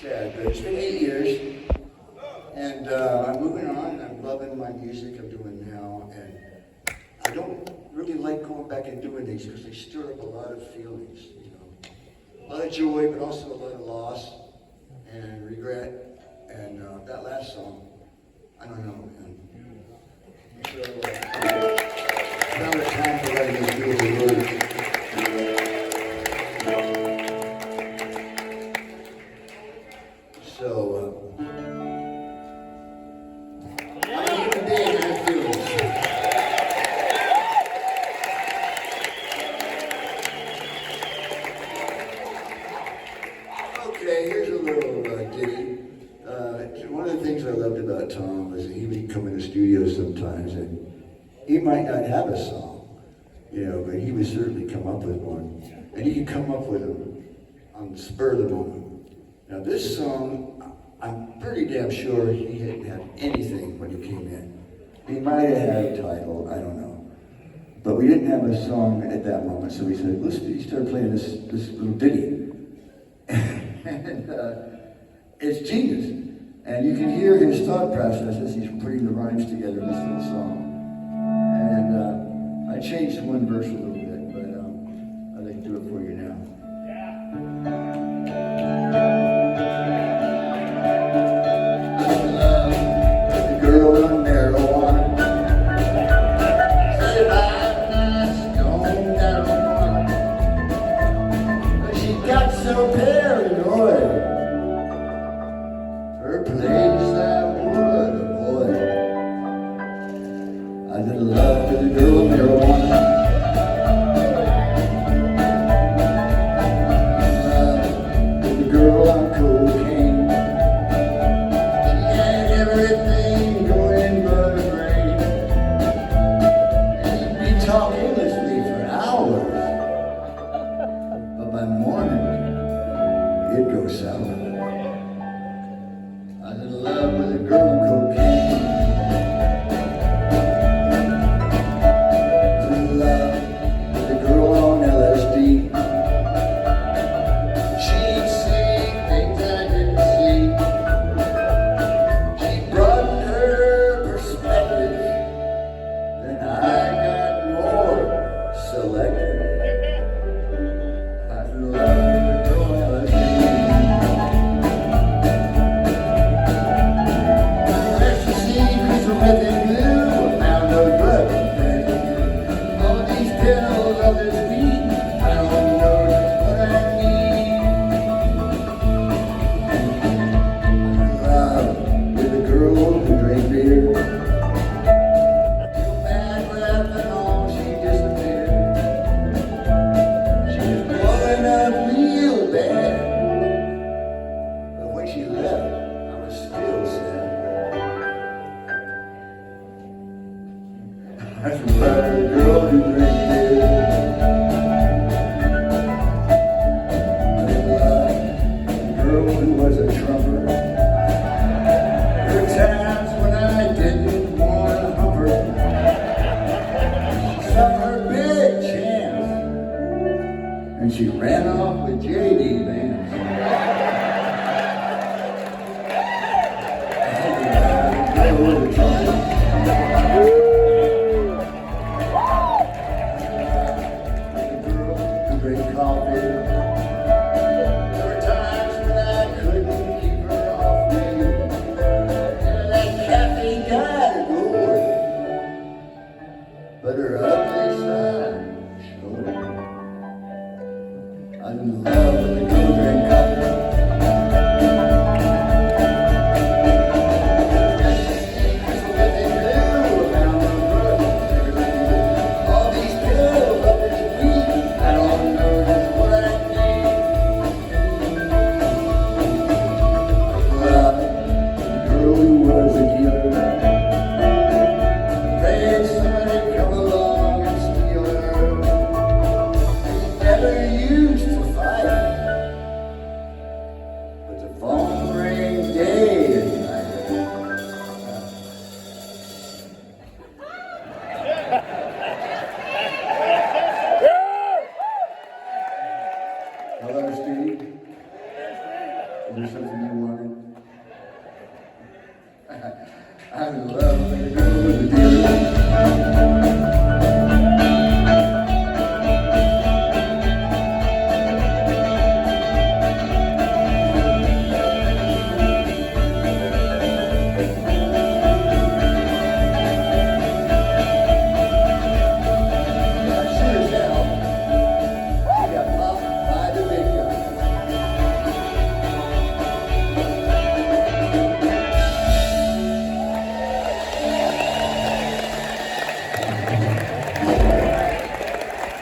sad, but it's been 8 years, and I'm moving on. I'm loving my music I'm doing now, and I don't really like going back and doing these because they stir up a lot of feelings, you know, a lot of joy, but also a lot of loss and regret. And that last song, I don't know, man. So now it's time to let me do the words. So, I'm a human being and feelings. Okay, here's a little ditty. One of the things I loved about Tom was that he would come in the studio sometimes and he might not have a song, you know, but he would certainly come up with one. And he could come up with them on the spur of the moment. Now this song, I'm pretty damn sure he didn't have anything when he came in. He might have had a title, I don't know. But we didn't have a song at that moment, so we said, he started playing this little ditty. And it's genius. And you can hear his thought process as he's putting the rhymes together in this little song. And I changed one verse a little bit, but I'd like to do it for you now. everything you wanted. I'm in love with a girl with a deal.